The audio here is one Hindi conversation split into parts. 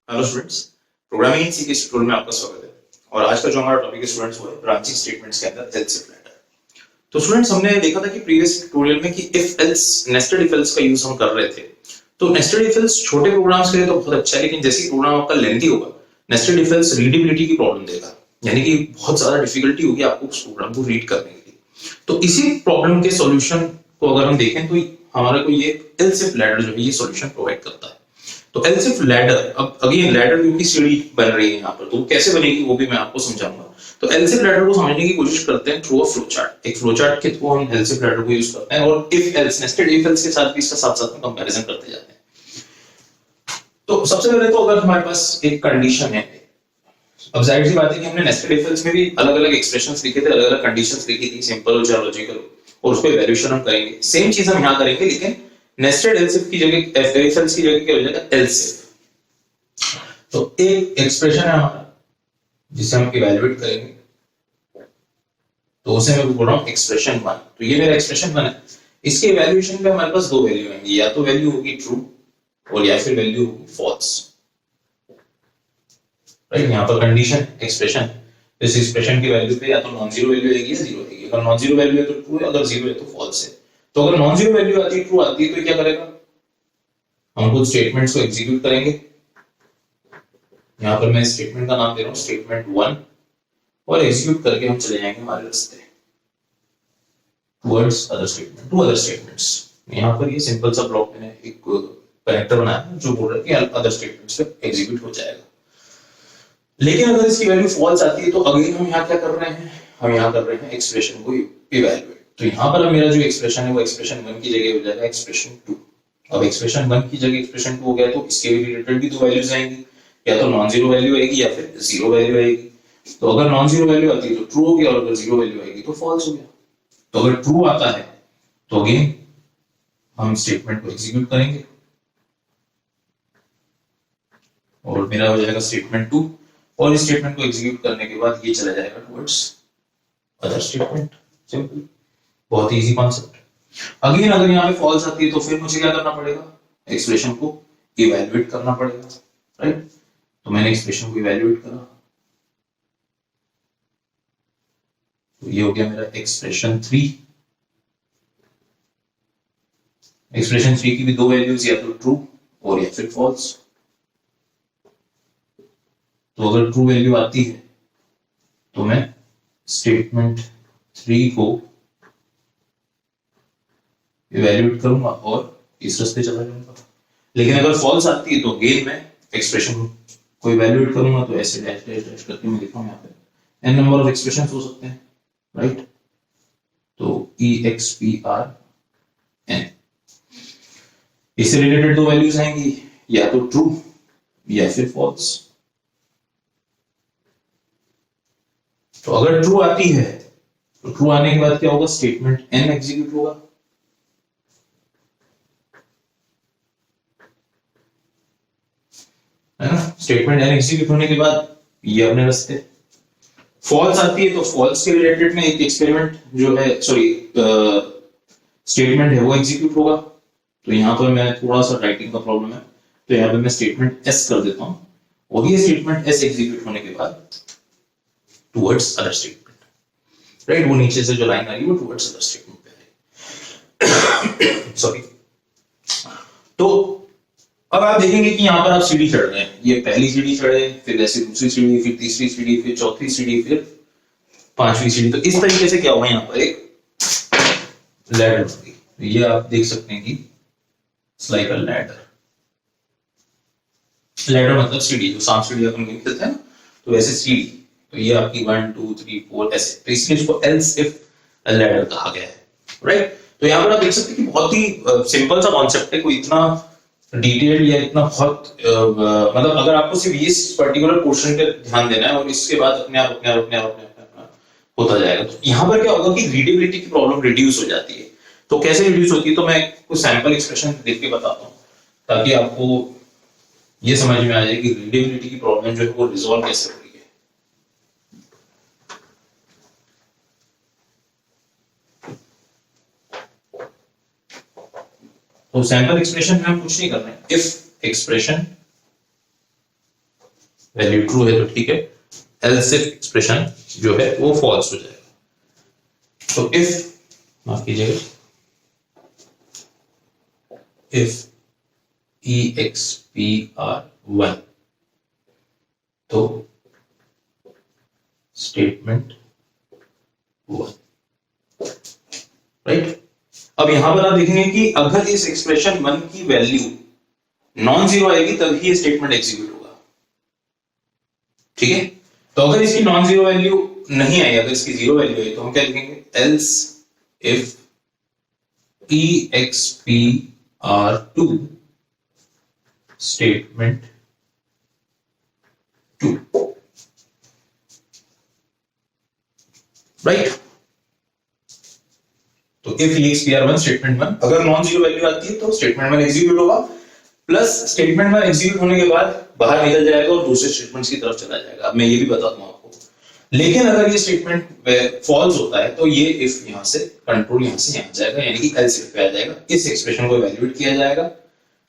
हेलो स्टूडेंट्स, प्रोग्रामिंग इन सी के ट्यूटोरियल में आपका स्वागत है। और आज का जो हमारा टॉपिक है स्टूडेंट्स वो है ब्रांचिंग स्टेटमेंट्स के अंदर एल्स इफ लैडर। तो स्टूडेंट्स हमने देखा था कि प्रीवियस ट्यूटोरियल में कि if else nested if else का यूज हम कर रहे थे। तो नेस्टेड इफ एल्स छोटे प्रोग्राम्स के लिए तो बहुत अच्छा है, लेकिन जैसे ही प्रोग्राम आपका लेंथी होगा नेस्टेड इफ एल्स रीडेबिलिटी की प्रॉब्लम देगा, यानी कि बहुत ज्यादा डिफिकल्टी होगी आपको उस प्रोग्राम को रीड करने के लिए। तो इसी प्रॉब्लम के सॉल्यूशन को अगर हम देखें तो हमारे को ये एल्स इफ लैडर जो है ये सॉल्यूशन प्रोवाइड करता है। तो एल्स इफ लैडर, अब अगेन लैडर क्योंकि सीढ़ी बन रही है यहाँ पर, तो कैसे बनेगी वो भी मैं आपको समझाऊंगा। तो एल्स इफ लैडर को समझने की कोशिश करते हैं थ्रू अ फ्लो चार्ट। एक फ्लो चार्ट के थ्रू हम एल्स इफ लैडर को यूज करते हैं और if else nested if else के साथ भी इसका साथ साथ में कंपैरिजन करते जाते हैं। तो सबसे पहले तो अगर हमारे पास एक कंडीशन है, अब जाहिर सी बात है कि हमने नेस्टेड इफ एल्स में भी अलग अलग एक्सप्रेशंस लिखे थे, अलग अलग कंडीशंस लिखी थी, सिंपल और लॉजिकल, और उसको इवैल्यूएशन हम करेंगे। सेम चीज हम यहाँ करेंगे, लेकिन नेस्टेड एल्स इफ की जगह इफ एल्स की जगह क्या हो जाएगा, एल्स इफ। तो एक एक्सप्रेशन है हमारा जिसे हम इवैल्यूएट करेंगे, तो उसे मैं बोल रहा हूं एक्सप्रेशन 1। तो ये मेरा एक्सप्रेशन 1 है। इसके इवैल्यूएशन पे हमारे पास दो वैल्यू आएंगी, या तो वैल्यू होगी ट्रू और या फिर वैल्यू होगी फॉल्स। राइट, यहां पर कंडीशन एक्सप्रेशन, इस एक्सप्रेशन की वैल्यू पे या तो नॉन जीरो वैल्यू आएगी या जीरो आएगी। अगर नॉन जीरो वैल्यू है तो ट्रू है, अगर जीरो है तो फॉल्स है। तो अगर नॉन जीरो वैल्यू आती है, ट्रू आती है, तो क्या करेगा, हम कुछ स्टेटमेंट्स को एग्जीक्यूट करेंगे। यहां पर मैं स्टेटमेंट का नाम दे रहा हूं स्टेटमेंट 1, और एग्जीक्यूट करके हम चले जाएंगे हमारे रास्ते towards other statement, to other statements. यहां पर ये सिंपल सा ब्लॉक मैंने एक कनेक्टर बनाया है जो बोल रहा है कि अदर स्टेटमेंट्स पे एग्जीक्यूट हो जाएगा। लेकिन अगर इसकी वैल्यू फॉल्स आती है तो अगेन हम यहां क्या कर रहे हैं, हम यहां कर रहे हैं एक्सप्रेशन को इवैल्यूएट। तो यहां पर मेरा जो एक्सप्रेशन है वो एक्सप्रेशन 1 की जगह हो जाएगा एक्सप्रेशन 2। अब एक्सप्रेशन 1 की जगह एक्सप्रेशन 2 हो गया तो इसके रिलेटेड भी दो वैल्यूज आएंगी, या तो नॉन जीरो वैल्यू आएगी या फिर जीरो वैल्यू आएगी। तो अगर नॉन जीरो वैल्यू आती है तो ट्रू हो गया, और अगर जीरो वैल्यू आएगी तो फॉल्स हो गया। तो अगर ट्रू आता है तो अगेन हम स्टेटमेंट को एग्जीक्यूट करेंगे और मेरा हो जाएगा स्टेटमेंट 2, और इस स्टेटमेंट को एग्जीक्यूट करने के बाद ये चला जाएगा टुवर्ड्स अदर स्टेटमेंट। सिंपल, बहुत इजी कॉन्सेप्ट। अगेन अगर यहाँ पे फॉल्स आती है तो फिर मुझे क्या करना पड़ेगा, एक्सप्रेशन को इवैल्यूएट करना पड़ेगा। राइट, तो मैंने एक्सप्रेशन को इवैल्यूएट करा, तो ये हो गया मेरा एक्सप्रेशन 3। एक्सप्रेशन 3 की भी दो वैल्यूज, या तो ट्रू और या फिर फॉल्स। तो अगर ट्रू वैल्यू आती है तो मैं स्टेटमेंट 3 को इवैल्यूएट करूंगा और इस रास्ते चला जाऊंगा। लेकिन अगर फॉल्स आती है तो अगेन मैं एक्सप्रेशन को इवैल्यूएट करूंगा। तो ऐसे डैश डैश डैश करके मैं लिखूंगा, यहाँ पे n नंबर ऑफ एक्सप्रेशंस हो सकते हैं। राइट, तो EXPRN, इससे रिलेटेड दो वैल्यूज आएंगी, या तो ट्रू या फिर फॉल्स। तो अगर ट्रू आती है तो ट्रू आने के बाद क्या होगा, स्टेटमेंट n एग्जीक्यूट होगा। है ना, स्टेटमेंट n एग्जीक्यूट होने के बाद ये अपने रास्ते। फॉल्स आती है तो फॉल्स के रिलेटेड में एक एक्सपेरिमेंट जो है, सॉरी स्टेटमेंट है वो एग्जीक्यूट होगा। तो यहां पर मैं थोड़ा सा राइटिंग का प्रॉब्लम है, तो यहां पे मैं स्टेटमेंट s कर देता हूं, और ये स्टेटमेंट s एग्जीक्यूट होने के बाद टुवर्ड्स अदर स्टेटमेंट। राइट, वो नीचे से जो लाइन आ रही है वो टुवर्ड्स अदर स्टेटमेंट पे आ रही है। सॉरी। तो अब आप देखेंगे कि यहां पर आप सीढ़ी चढ़ रहे हैं, ये पहली सीढ़ी चढ़े, फिर ऐसे दूसरी सीढ़ी, फिर तीसरी सीढ़ी, फिर चौथी सीढ़ी, फिर पांचवी सीढ़ी। तो इस तरीके से क्या हुआ, यहां पर एक लैडर होगी। तो ये आप देख सकते हैं कि it's like a ladder. Ladder मतलब सीढ़ी, जो सांप सीढ़ी अपन गेम खेलते हैं ना, तो वैसे सीढ़ी। तो ये आपकी 1 2 3 4 ऐसे, तो इसलिए इसको एल्स इफ लैडर कहा गया है। राइट, तो यहां पर आप देख सकते हैं कि बहुत ही सिंपल सा कॉन्सेप्ट है, कोई इतना डिटेल या इतना बहुत मतलब अगर आपको सिर्फ इस पर्टिकुलर पोर्शन पे ध्यान देना है और इसके बाद अपने आप अपने आप अपने आप अपने आप होता जाएगा। तो यहां पर क्या होगा कि रीडेबिलिटी की प्रॉब्लम रिड्यूस हो जाती है। तो कैसे रिड्यूस होती है, तो मैं कुछ सैंपल एक्सप्रेशन देख के बताता हूं ताकि आपको ये समझ में आ जाए कि रीडेबिलिटी की प्रॉब्लम जो है वो रिजॉल्व कैसे हो रही है। तो सैंपल एक्सप्रेशन में हम कुछ नहीं कर रहे हैं, इफ एक्सप्रेशन वैल्यू ट्रू है तो ठीक है, एल्स इफ एक्सप्रेशन जो है वो फॉल्स हो जाएगा। तो इफ, माफ कीजिएगा, if E X P R 1 तो स्टेटमेंट 1, राइट। अब यहां पर आप देखेंगे कि अगर इस एक्सप्रेशन 1 की वैल्यू नॉन जीरो आएगी तभी ये स्टेटमेंट एग्जीक्यूट होगा, ठीक है। तो अगर इसकी नॉन जीरो वैल्यू नहीं आई, अगर इसकी जीरो वैल्यू आई तो हम क्या लिखेंगे, else if E X P R 2 statement 2, right. तो if E X P R 1 statement 1, अगर नॉन जीरो वैल्यू आती है तो स्टेटमेंट 1 एग्जीक्यूट होगा, प्लस स्टेटमेंट 1 एग्जीक्यूट होने के बाद बाहर निकल जाएगा और दूसरे स्टेटमेंट्स की तरफ चला जाएगा। मैं ये भी बता दूं आपको, लेकिन अगर ये स्टेटमेंट फॉल्स होता है तो ये इफ यहां से कंट्रोल यहां से यहां जाएगा, यानी कि एल्स इफ पे आ जाएगा, इस एक्सप्रेशन को इवैल्यूएट किया जाएगा।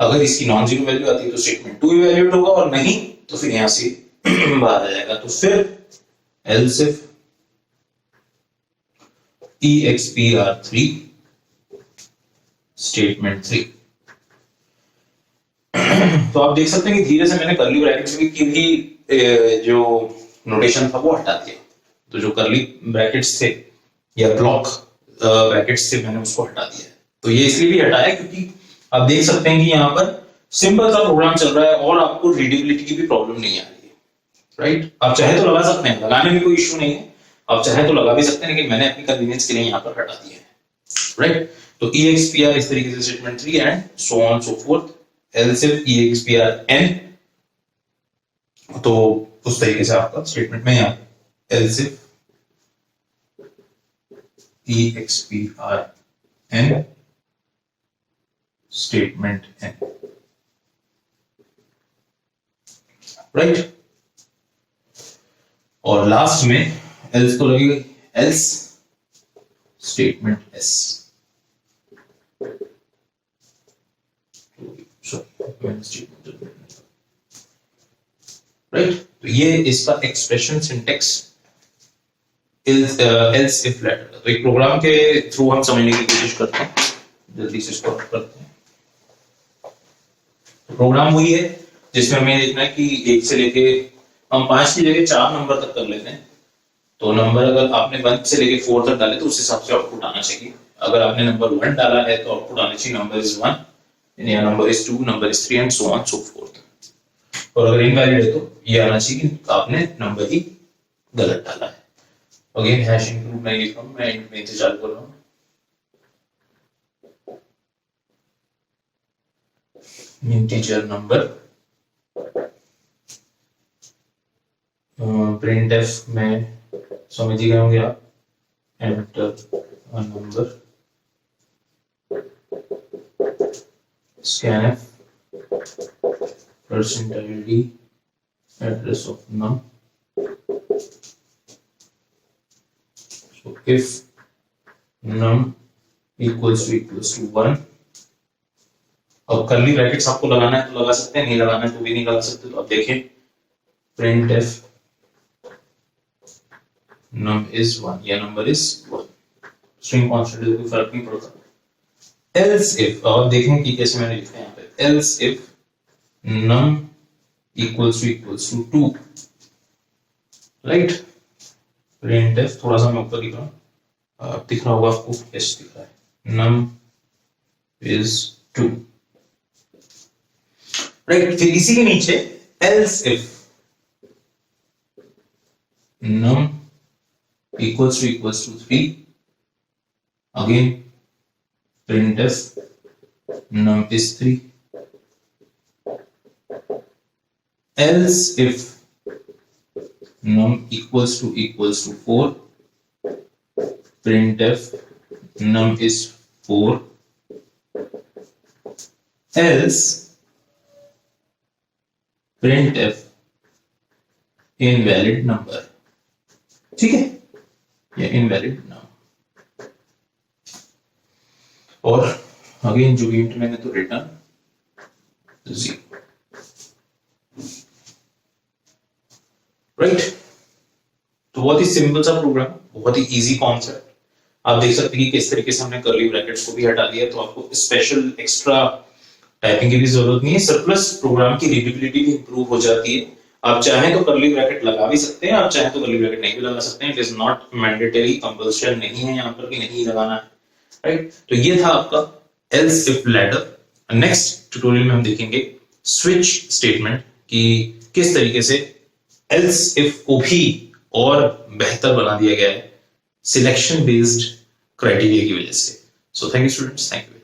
अगर इसकी नॉन जीरो वैल्यू आती है तो स्टेटमेंट 2 इवैल्यूएट होगा, और नहीं तो फिर यहां से बाहर आ जाएगा। तो फिर एल्स इफ EXPR3 स्टेटमेंट 3। तो आप देख सकते हैं कि धीरे से मैंने कर्ली ब्रैकेट्स की भी जो नोटेशन था वो हटा दिया। तो जो कर्ली ब्रैकेट्स थे या ब्लॉक ब्रैकेट्स थे मैंने उसको हटा दिया। तो ये इसलिए भी हटाया क्योंकि आप देख सकते हैं कि यहाँ पर सिंपल सा प्रोग्राम चल रहा है और आपको रीडेबिलिटी की भी प्रॉब्लम नहीं आ रही है, राइट। आप चाहे तो लगा सकते हैं, लगाने में कोई इश्यू नहीं है, आप चाहे तो लगा भी सकते हैं, लेकिन मैंने अपनी कन्वीनियंस के लिए यहाँ पर हटा दिया है, राइट। तो EXPR इस तरीके से statement 3 and so on so fourth, else if EXPR n, तो उस तरीके से आपका स्टेटमेंट में यहाँ else if EXPR n statement n, right. और लास्ट में एल्स तो लगेगा, एल्स स्टेटमेंट s, राइट। तो ये इसका expression syntax else if ladder. तो एक प्रोग्राम के थ्रू हम समझने की कोशिश करते हैं, जल्दी से इसको करते हैं। प्रोग्राम वही है जिसमें हमें देखना है कि 1 से लेके हम 5 की जगह 4 नंबर तक कर लेते हैं। तो नंबर अगर आपने 1 से लेके 4 तक डाले तो उस हिसाब से आउटपुट आना चाहिए। अगर आपने नंबर 1 डाला है तो आउटपुट आना चाहिए नंबर इज 1, या number is 2, number is 3 and so on so fourth. और अगर इनवैलिड है तो ये आना चाहिए कि आपने नंबर ही गलत डाला है। अगेन हैश इंक्लूड मैं लिख रहा हूं, मैं इंट में इंतजार कर रहा हूं। इंटीजर नंबर printf में समझ ही गए होंगे आप, enter a number, scanf %id address of num, so if num equals to 1, अब कर्ली ब्रैकेट्स आपको लगाना है तो लगा सकते हैं, नहीं लगाना है तो भी नहीं लगा सकते। तो अब देखें printf num is 1 या नंबर इज 1, स्ट्रिंग कांस्टेंट है कोई फर्क नहीं पड़ता। else if, अब देखें कि कैसे मैंने लिखा है यहाँ पे, else if num equals to 2, right. printf, थोड़ा सा मैं ऊपर लिख रहा हूँ, दिख रहा होगा आपको कैसे दिख रहा है, num is 2, राइट। फिर इसी के नीचे else if num equals to 3, again printf num is 3, else if num equals to 4, printf num is 4, else printf invalid number, ठीक है, या इनवैलिड नाम। और अगेन जो इंट मैंने तो रिटर्न 0, राइट। तो बहुत ही सिंपल सा प्रोग्राम, बहुत ही इजी कॉन्सेप्ट। आप देख सकते हैं कि किस तरीके से हमने कर्ली ब्रैकेट्स को भी हटा दिया, तो आपको स्पेशल एक्स्ट्रा टाइपिंग की भी जरूरत नहीं है। सरप्लस प्रोग्राम की रीडेबिलिटी भी इंप्रूव हो जाती है। आप चाहें तो कर्ली ब्रैकेट लगा भी सकते हैं, आप चाहें तो कर्ली ब्रैकेट नहीं भी लगा सकते हैं। It is not mandatory, compulsion नहीं है यहाँ पर कि नहीं लगाना है, राइट। तो ये था आपका else if ladder. Next tutorial में हम देखेंगे स्विच स्टेटमेंट कि किस तरीके से एल्स इफ को भी और बेहतर बना दिया गया है सिलेक्शन बेस्ड क्राइटेरिया की वजह से। So thank you students, thank you.